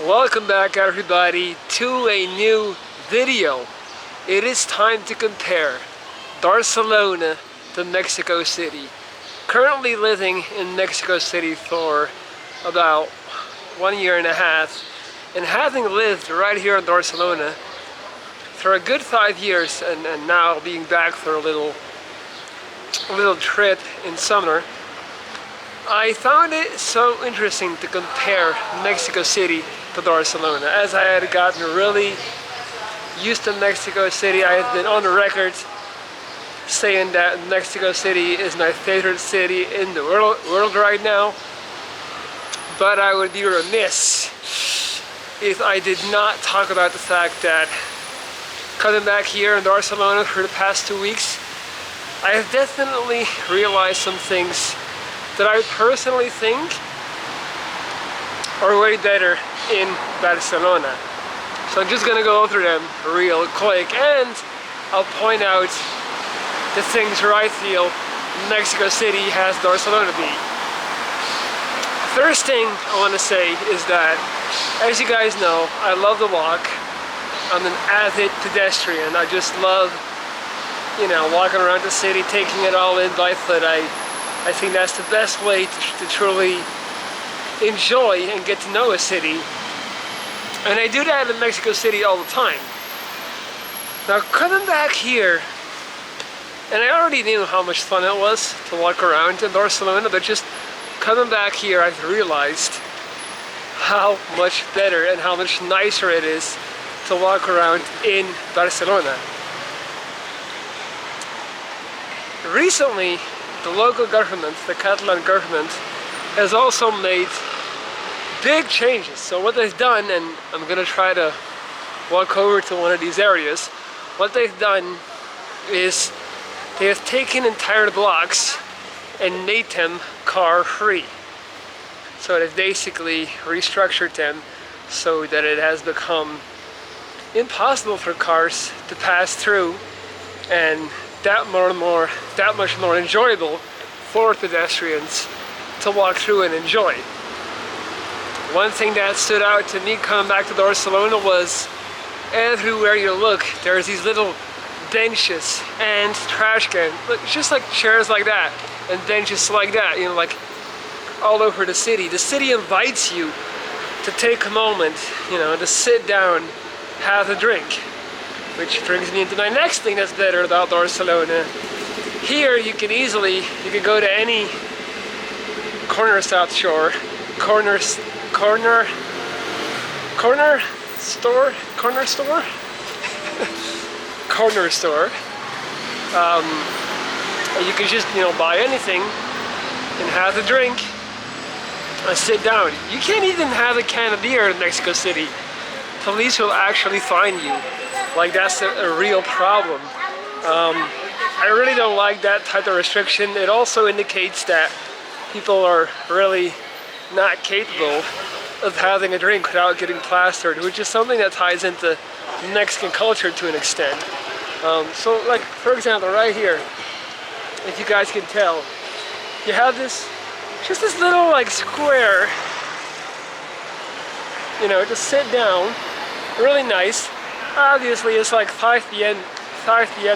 Welcome back everybody to a new video. It is time to compare Barcelona to Mexico City. Currently living in Mexico City for about 1.5 years, and having lived right here in Barcelona for a good 5 years, and now being back for a little trip in summer, I found it so interesting to compare Mexico City to Barcelona. As I had gotten really used to Mexico City, I had been on the record saying that Mexico City is my favorite city in the world right now. But I would be remiss if I did not talk about the fact that coming back here in Barcelona for the past 2 weeks, I have definitely realized some things that I personally think are way better in Barcelona. So I'm just gonna go through them real quick, and I'll point out the things where I feel Mexico City has Barcelona to be. First thing I want to say is that, as you guys know, I love to walk. I'm an avid pedestrian. I just love, walking around the city, taking it all in by foot. I think that's the best way to truly enjoy and get to know a city. And I do that in Mexico City all the time. Now coming back here, and I already knew how much fun it was to walk around in Barcelona, but just coming back here I've realized how much better and how much nicer it is to walk around in Barcelona. Recently, the local government, the Catalan government, has also made big changes. So what they've done, and I'm gonna try to walk over to one of these areas, what they've done is they have taken entire blocks and made them car free. So they've basically restructured them so that it has become impossible for cars to pass through, and that much more enjoyable for pedestrians to walk through and enjoy. One thing that stood out to me coming back to Barcelona was everywhere you look, there's these little benches and trash cans, just like chairs like that and benches like that, like all over the city. The city invites you to take a moment, to sit down, have a drink. Which brings me into my next thing that's better about Barcelona. Here you can go to any corner store, corner store. You can just buy anything and have a drink and sit down. You can't even have a can of beer in Mexico City. Police will actually fine you. Like, that's a real problem. I really don't like that type of restriction. It also indicates that people are really not capable of having a drink without getting plastered, which is something that ties into Mexican culture to an extent. So, like, for example, right here, if you guys can tell, you have this little like square, to sit down, really nice. Obviously it's like 5 p.m.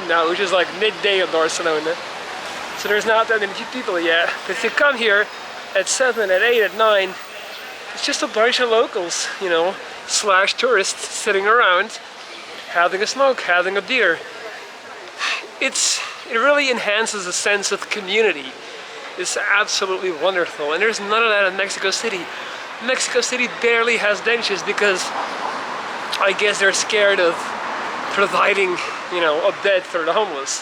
now, which is like midday in Barcelona, so there's not that many people yet. But if you come here at 7, at 8, at 9, it's just a bunch of locals, slash tourists sitting around, having a smoke, having a beer. It really enhances a sense of community. It's absolutely wonderful, and there's none of that in Mexico City. Mexico City barely has benches because I guess they're scared of providing, a bed for the homeless.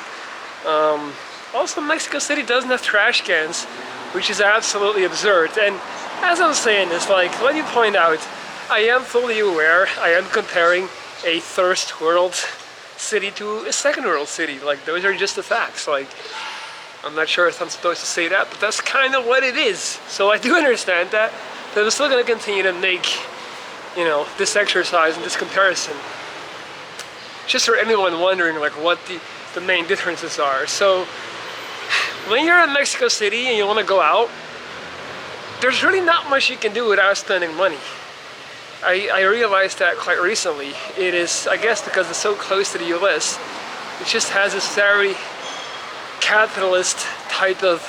Also, Mexico City doesn't have trash cans, which is absolutely absurd. And as I'm saying this, let me point out, I am fully aware, I am comparing a first world city to a second world city. Those are just the facts. I'm not sure if I'm supposed to say that, but that's kind of what it is. So I do understand that, but I'm still going to continue to make this exercise and this comparison, just for anyone wondering what the main differences are. So when you're in Mexico City and you want to go out, there's really not much you can do without spending money. I realized that quite recently. It is, I guess, because it's so close to the US, it just has this very capitalist type of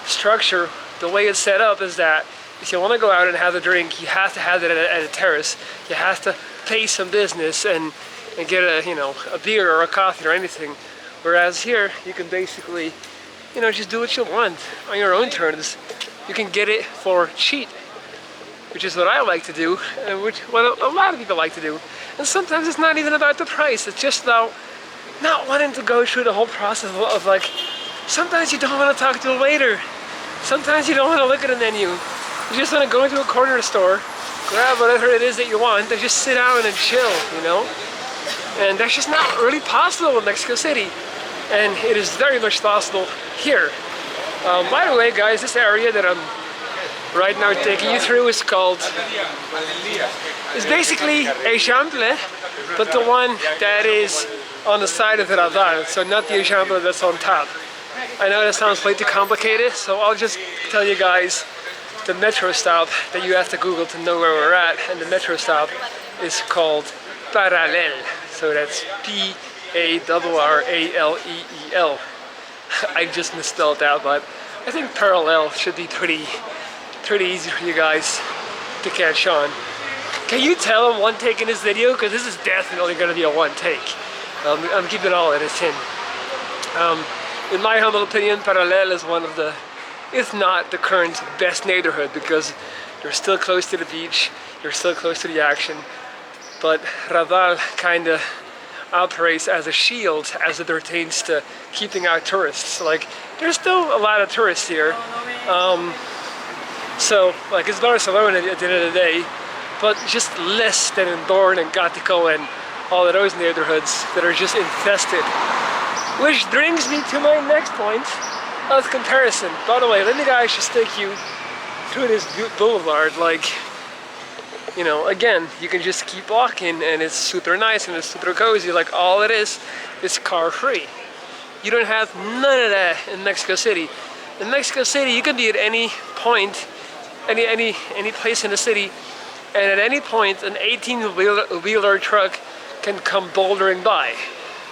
structure. The way it's set up is that if you want to go out and have a drink, you have to have it at a terrace. You have to pay some business and get a, you know, a beer or a coffee or anything. Whereas here, you can basically, you know, just do what you want on your own terms. You can get it for cheap, which is what I like to do, and which what a lot of people like to do. And sometimes it's not even about the price. It's just about not wanting to go through the whole process of like, sometimes you don't want to talk to a waiter. Sometimes you don't want to look at a menu. You just want to go into a corner store, grab whatever it is that you want, and just sit down and chill, you know? And that's just not really possible in Mexico City. And it is very much possible here. By the way, guys, this area that I'm right now taking you through is called, it's basically Eixample, but the one that is on the side of the Radar, so not the Eixample that's on top. I know that sounds way too complicated, so I'll just tell you guys the metro stop that you have to Google to know where we're at, and the metro stop is called Parallel. So that's P-A-R-R-A-L-E-E-L. I just misspelled that, but I think parallel should be pretty easy for you guys to catch on. Can you tell I'm one take in this video? Because this is definitely going to be a one take. I'm keeping all of this in. In my humble opinion, Parallel is one of the, if not the current best neighborhood, because you're still close to the beach, you're still close to the action, but Radar kind of operates as a shield as it pertains to keeping out tourists. Like, there's still a lot of tourists here. So, like, it's Barcelona at the end of the day, but just less than in Born and Gatico and all of those neighborhoods that are just infested. Which brings me to my next point of comparison. By the way, let me guys just take you through this boulevard. Like, you know, again, you can just keep walking and it's super nice and it's super cozy. Like, all it is car free. You don't have none of that in Mexico City. In Mexico City, you can be at any point, any place in the city, and at any point, an 18-wheeler truck can come bouldering by,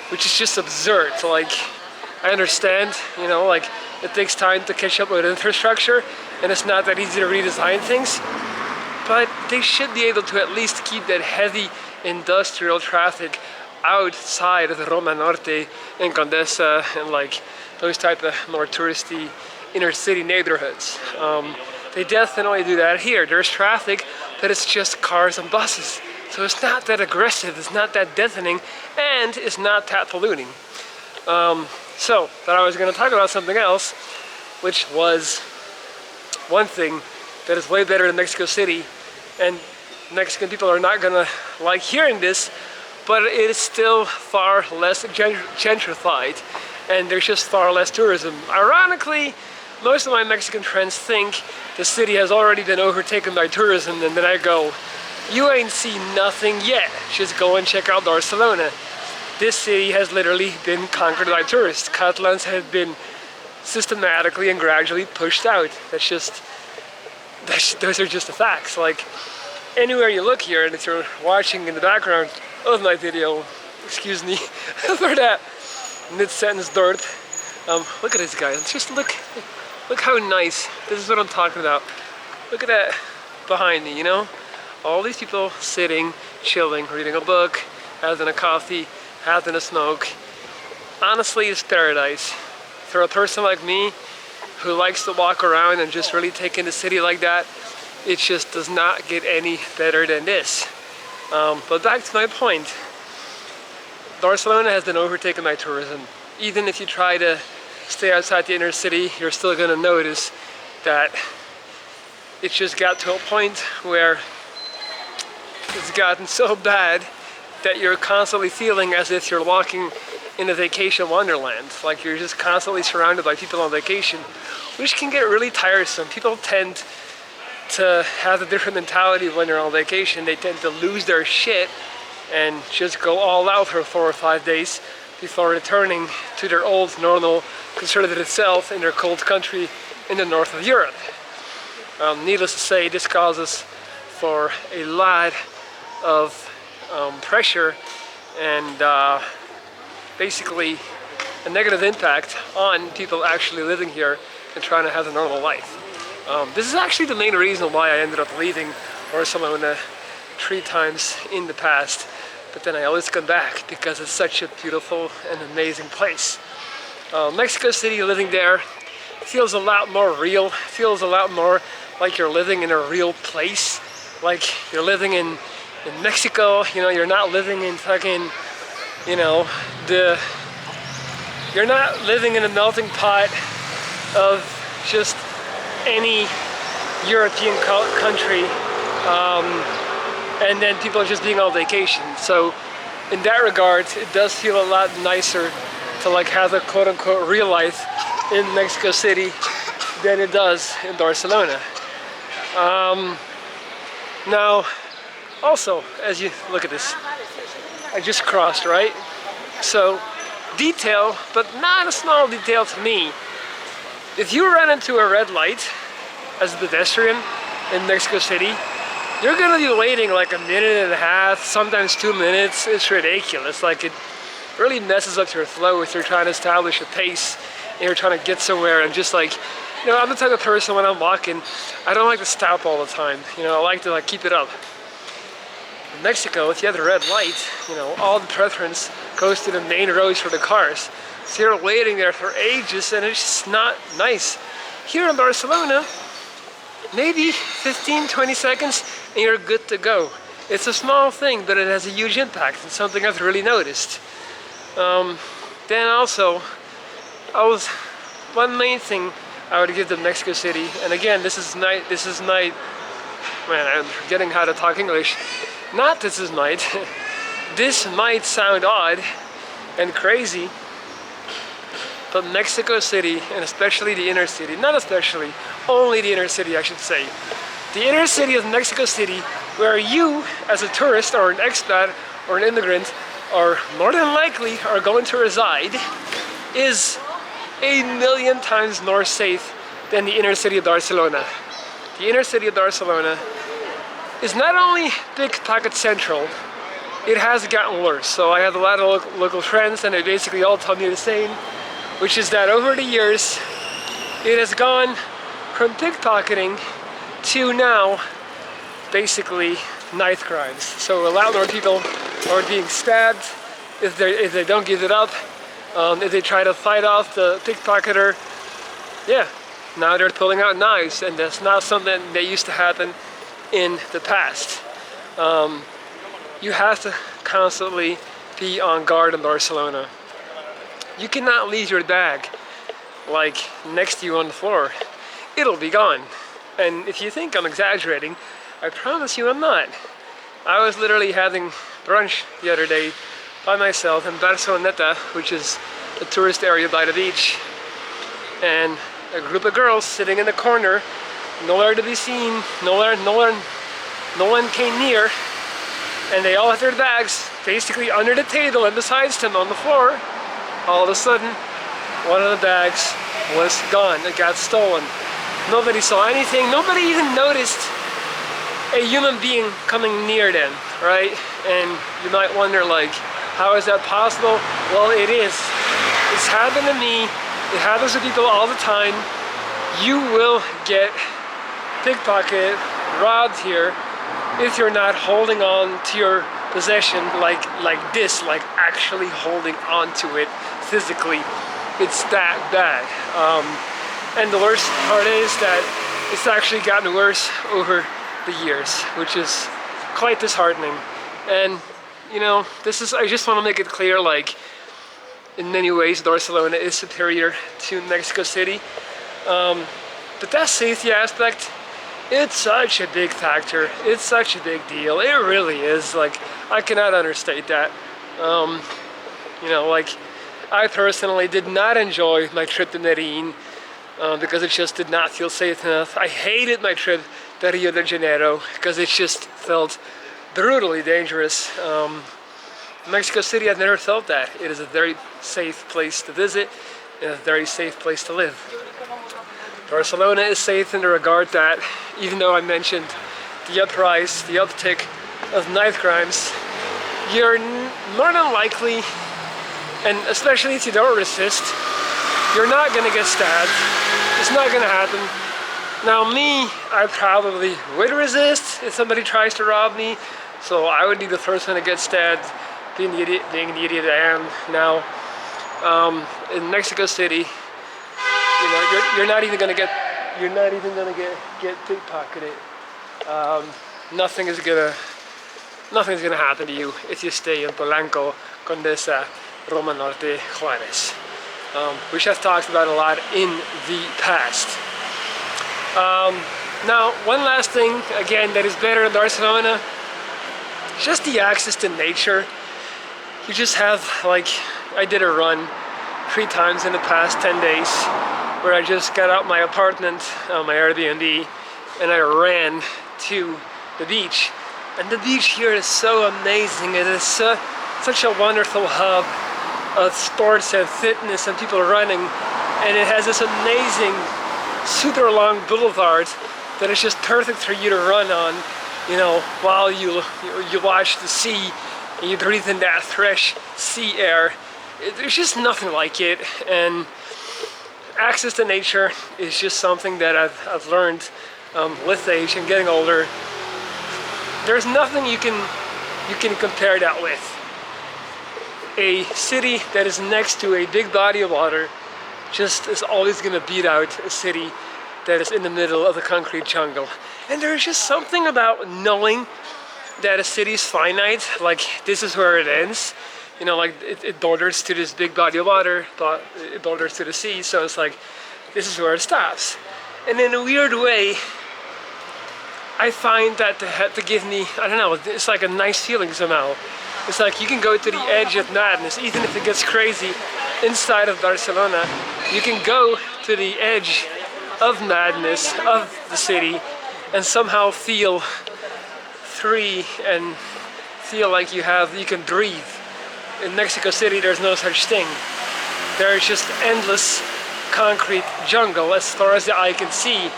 which is just absurd. So, like, I understand, you know, like, it takes time to catch up with infrastructure, and it's not that easy to redesign things, but they should be able to at least keep that heavy industrial traffic outside of the Roma Norte and Condesa and like those type of more touristy inner city neighborhoods. They definitely do that here. There's traffic, but it's just cars and buses. So it's not that aggressive, it's not that deafening, and it's not that polluting. So, but I was going to talk about something else, which was one thing that is way better than Mexico City, and Mexican people are not going to like hearing this, but it is still far less gentrified, and there's just far less tourism. Ironically, most of my Mexican friends think the city has already been overtaken by tourism, and then I go, you ain't seen nothing yet. Just go and check out Barcelona. This city has literally been conquered by tourists. Catalans have been systematically and gradually pushed out. Those are just the facts. Like, anywhere you look here, and if you're watching in the background of my video, excuse me for that mid-sentence dirt, look at this guy. Just look how nice. This is what I'm talking about. Look at that behind me, you know? All these people sitting, chilling, reading a book, having a coffee, having a smoke. Honestly, it's paradise. For a person like me, who likes to walk around and just really take in the city like that, it just does not get any better than this. But back to my point, Barcelona has been overtaken by tourism. Even if you try to stay outside the inner city, you're still gonna notice that it just got to a point where it's gotten so bad that you're constantly feeling as if you're walking in a vacation wonderland. Like, you're just constantly surrounded by people on vacation, which can get really tiresome. People tend to have a different mentality when they're on vacation. They tend to lose their shit and just go all out for 4 or 5 days before returning to their old normal conservative self in their cold country in the north of Europe. Needless to say, this causes for a lot of pressure and basically a negative impact on people actually living here and trying to have a normal life. This is actually the main reason why I ended up leaving Barcelona 3 times in the past, but then I always come back because it's such a beautiful and amazing place. Mexico City, living there feels a lot more real, feels a lot more like you're living in a real place, like you're living in Mexico. You know, you're not living in fucking, you know, you're not living in a melting pot of just any European country, and then people are just being on vacation. So in that regard, it does feel a lot nicer to like have a quote-unquote real life in Mexico City than it does in Barcelona. Now, also, as you look at this, I just crossed, right? So, detail, but not a small detail to me. If you run into a red light as a pedestrian in Mexico City, you're gonna be waiting like 1.5 minutes, sometimes 2 minutes. It's ridiculous. Like, it really messes up your flow if you're trying to establish a pace and you're trying to get somewhere. And just like, you know, I'm the type of person when I'm walking, I don't like to stop all the time. You know, I like to like keep it up. In Mexico, if you have the red light, you know, all the preference goes to the main roads for the cars. So you're waiting there for ages and it's just not nice. Here in Barcelona, maybe 15-20 seconds and you're good to go. It's a small thing, but it has a huge impact. It's something I've really noticed. Then also, one main thing I would give to Mexico City, and again, this is night, man, I'm forgetting how to talk English. Not this is night. This might sound odd and crazy, but Mexico City, and especially the inner city, not especially, only the inner city I should say, the inner city of Mexico City, where you as a tourist or an expat or an immigrant are more than likely are going to reside, is 1,000,000 times more safe than the inner city of Barcelona. The inner city of Barcelona is not only pickpocket central, it has gotten worse. So I have a lot of local friends and they basically all tell me the same, which is that over the years, it has gone from pickpocketing to now basically knife crimes. So a lot more people are being stabbed if they don't give it up. If they try to fight off the pickpocketer, yeah, now they're pulling out knives, and that's not something that used to happen in the past. You have to constantly be on guard in Barcelona. You cannot leave your bag like next to you on the floor. It'll be gone. And if you think I'm exaggerating, I promise you I'm not. I was literally having brunch the other day by myself in Barcelona, which is a tourist area by the beach, and a group of girls sitting in the corner, nowhere to be seen, no one came near, and they all had their bags basically under the table and besides them on the floor. All of a sudden, one of the bags was gone. It got stolen. Nobody saw anything. Nobody even noticed a human being coming near them, right? And you might wonder, like, how is that possible? Well, it is. It's happened to me. It happens to people all the time. You will get pickpocketed, robbed here, if you're not holding on to your possession like this, like actually holding on to it physically. It's that bad. And the worst part is that it's actually gotten worse over the years, which is quite disheartening. And you know, I just want to make it clear, like, in many ways Barcelona is superior to Mexico City, but that safety aspect, it's such a big factor. It's such a big deal. It really is. Like, I cannot understate that. You know, like, I personally did not enjoy my trip to Medellin because it just did not feel safe enough. I hated my trip to Rio de Janeiro because it just felt brutally dangerous. Mexico City, I've never felt that. It is a very safe place to visit and a very safe place to live. Barcelona is safe in the regard that, even though I mentioned the uptick of knife crimes, you're more than likely, and especially if you don't resist, you're not gonna get stabbed. It's not gonna happen. Now me, I probably would resist if somebody tries to rob me, so I would be the first one to get stabbed, being the idiot I am now. In Mexico City, you know, you're not even gonna get pickpocketed. Nothing's gonna happen to you if you stay in Polanco, Condesa, Roma Norte, Juarez, which I've talked about a lot in the past. Now, one last thing, again, that is better in Barcelona, just the access to nature. You just have, like, I did a run 3 times in the past 10 days where I just got out my apartment, my Airbnb, and I ran to the beach. And the beach here is so amazing. It is such a wonderful hub of sports and fitness and people running. And it has this amazing, super long boulevard that is just perfect for you to run on, you know, while you watch the sea and you breathe in that fresh sea air. There's just nothing like it. And access to nature is just something that I've learned with age and getting older. There's nothing you can compare that with. A city that is next to a big body of water just is always going to beat out a city that is in the middle of the concrete jungle. And there's just something about knowing that a city is finite, like this is where it ends. You know, like it borders to this big body of water, but it borders to the sea, so it's like, this is where it stops. And in a weird way, I find that to give me, I don't know, it's like a nice feeling somehow. It's like you can go to the edge of madness, even if it gets crazy inside of Barcelona. You can go to the edge of madness of the city and somehow feel free and feel like you can breathe. In Mexico City, there's no such thing. There's just endless concrete jungle as far as the eye can see.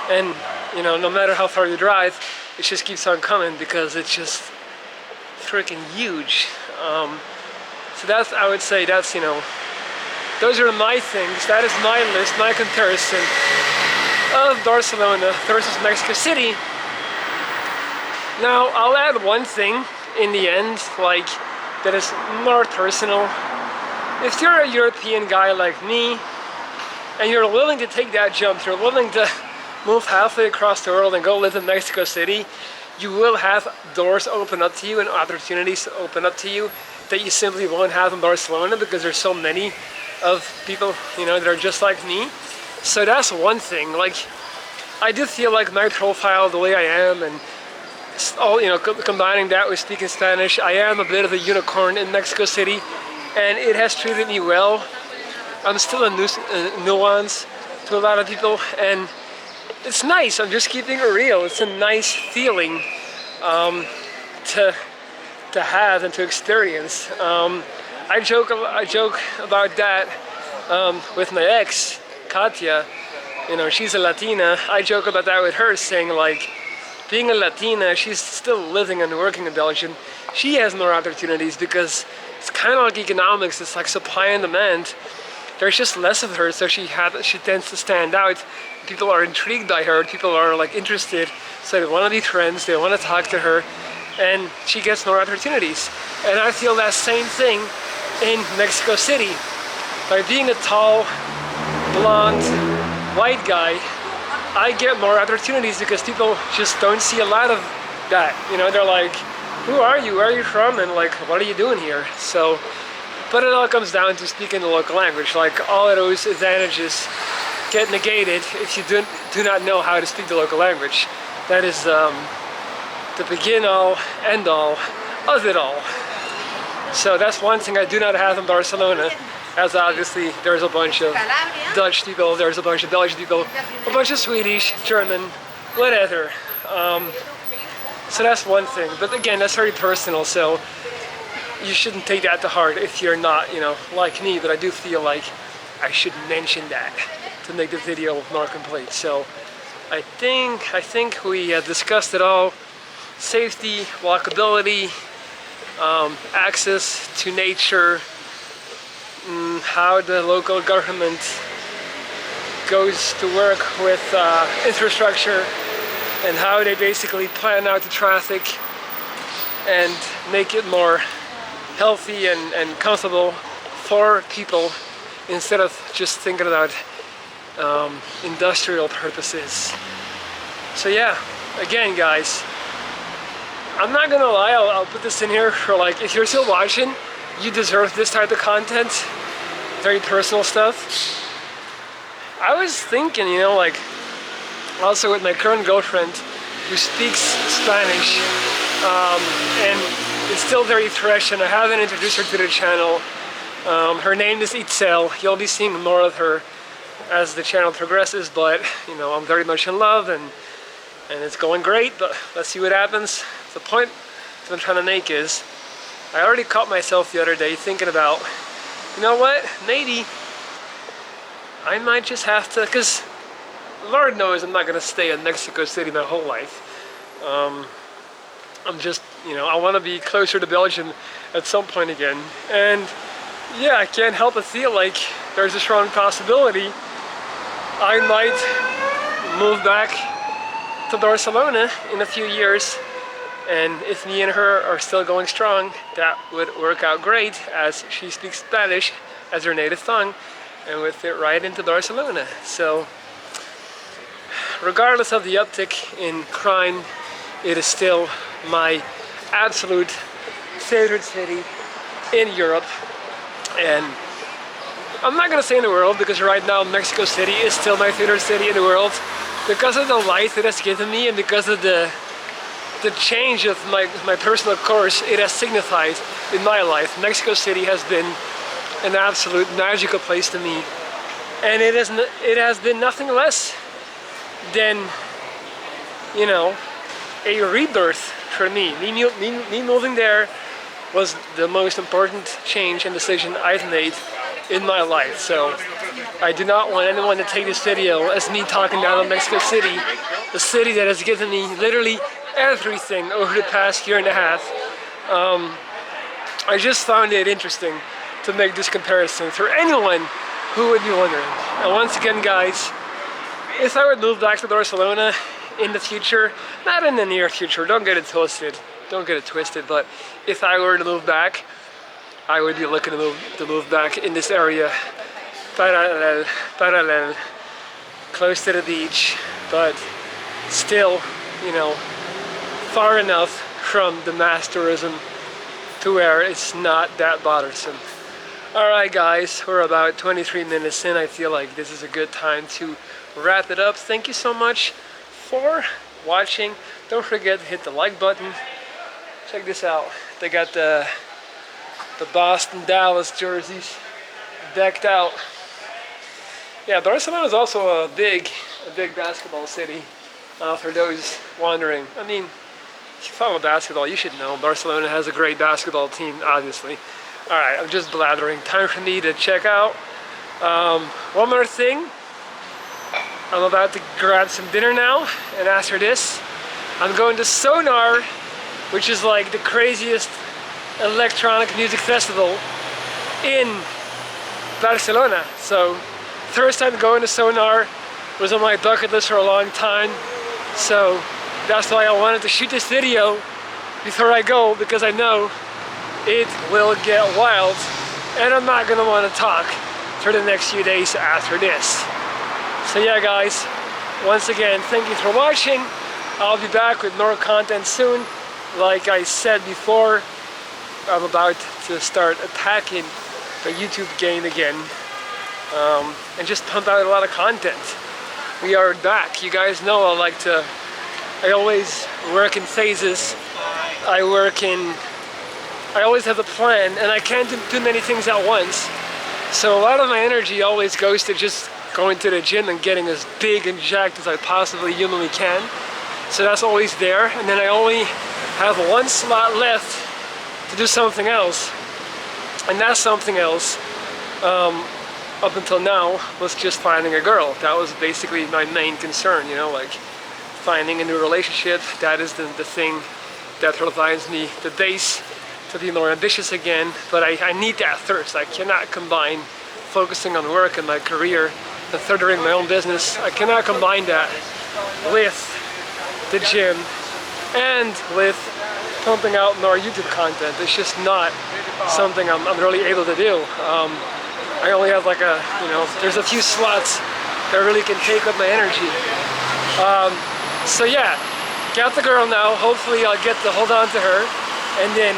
And, you know, no matter how far you drive, it just keeps on coming because it's just freaking huge. So that's, I would say, that's, you know, those are my things. That is my list, my comparison of Barcelona versus Mexico City. Now, I'll add one thing in the end, like, that is more personal. If you're a European guy like me, and you're willing to take that jump, you're willing to move halfway across the world and go live in Mexico City, you will have doors open up to you and opportunities open up to you that you simply won't have in Barcelona because there's so many of people, you know, that are just like me. So that's one thing. Like, I do feel like my profile, the way I am, and all, you know, combining that with speaking Spanish, I am a bit of a unicorn in Mexico City, and it has treated me well. I'm still a nuance to a lot of people, and it's nice. I'm just keeping it real. It's a nice feeling to have and to experience. I joke about that with my ex, Katya. You know, she's a Latina. I joke about that with her, saying like, being a Latina, she's still living and working in Belgium. She has more opportunities because it's kind of like economics. It's like supply and demand. There's just less of her, so she tends to stand out. People are intrigued by her. People are like interested, so they want to be friends. They want to talk to her, and she gets more opportunities. And I feel that same thing in Mexico City. By being a tall, blonde, white guy, I get more opportunities because people just don't see a lot of that. You know, they're like, who are you? Where are you from? And like, what are you doing here? So, but it all comes down to speaking the local language. Like, all of those advantages get negated if you do not know how to speak the local language. That is the begin all, end all of it all. So that's one thing I do not have in Barcelona. As obviously there's a bunch of Dutch people, there's a bunch of Belgian people, a bunch of Swedish, German, whatever. So that's one thing. But again, that's very personal, so you shouldn't take that to heart if you're not, you know, like me. But I do feel like I should mention that to make the video more complete. So I think we discussed it all. safety, walkability, access to nature, how the local government goes to work with infrastructure, and how they basically plan out the traffic and make it more healthy and comfortable for people instead of just thinking about industrial purposes. So yeah, again guys, I'm not gonna lie, I'll put this in here for like, if you're still watching, you deserve this type of content, very personal stuff. I was thinking, you know, like, also with my current girlfriend who speaks Spanish, and it's still very fresh, and I haven't introduced her to the channel. Her name is Itzel. You'll be seeing more of her as the channel progresses, but you know, I'm very much in love, and it's going great, but let's see what happens. The point that I'm trying to make is, I already caught myself the other day thinking about, you know what, maybe I might just have to, because Lord knows I'm not going to stay in Mexico City my whole life. I'm just, you know, I want to be closer to Belgium at some point again. And yeah, I can't help but feel like there's a strong possibility I might move back to Barcelona in a few years. And if me and her are still going strong, that would work out great, as she speaks Spanish as her native tongue, and would fit right into Barcelona. So regardless of the uptick in crime, it is still my absolute favorite city in Europe. And I'm not gonna say in the world, because right now Mexico City is still my favorite city in the world, because of the life it has given me, and because of the change of my personal course it has signified in my life. Mexico City has been an absolute magical place to me, and it has been nothing less than, you know, a rebirth for me. Me moving there was the most important change and decision I've made in my life. So I do not want anyone to take this video as me talking down on Mexico City, the city that has given me literally everything over the past year and a half. I just found it interesting to make this comparison for anyone who would be wondering. And once again guys, if I would move back to Barcelona in the future, not in the near future, don't get it twisted, but if I were to move back, I would be looking to move back in this area, parallel, close to the beach, but still, you know, far enough from the mass tourism to where it's not that bothersome. Alright guys, we're about 23 minutes in. I feel like this is a good time to wrap it up. Thank you so much for watching. Don't forget to hit the like button. Check this out. They got the Boston Dallas jerseys decked out. Yeah, Barcelona is also a big basketball city, for those wondering. I mean, if you follow basketball, you should know Barcelona has a great basketball team, obviously. Alright, I'm just blathering. Time for me to check out. One more thing. I'm about to grab some dinner now, and after this, I'm going to Sonar, which is like the craziest electronic music festival in Barcelona. So, first time going to Sonar, was on my bucket list for a long time. So, that's why I wanted to shoot this video before I go, because I know it will get wild, and I'm not gonna want to talk for the next few days after this. So yeah guys, once again, thank you for watching. I'll be back with more content soon. Like I said before, I'm about to start attacking the YouTube game again, and just pump out a lot of content. We are back. You guys know I always work in phases. I always have a plan, and I can't do too many things at once. So a lot of my energy always goes to just going to the gym and getting as big and jacked as I possibly humanly can. So that's always there, and then I only have one slot left to do something else. And that something else, up until now, was just finding a girl. That was basically my main concern, you know, like finding a new relationship. That is the thing that reminds me the days to be more ambitious again, but I need that thirst. I cannot combine focusing on work and my career and furthering my own business. I cannot combine that with the gym and with pumping out more YouTube content. It's just not something I'm really able to do. I only have like there's a few slots that really can take up my energy. So yeah, got the girl now. Hopefully I'll get to hold on to her, and then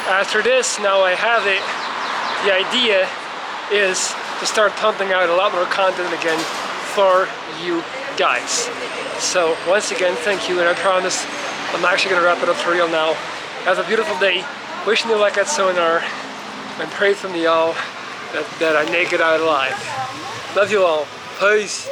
after this, now I have it, the idea is to start pumping out a lot more content again for you guys. So once again, thank you, and I promise I'm actually going to wrap it up for real now. Have a beautiful day. Wishing you luck at Sonar, and pray for me all that I make it out alive. Love you all. Peace.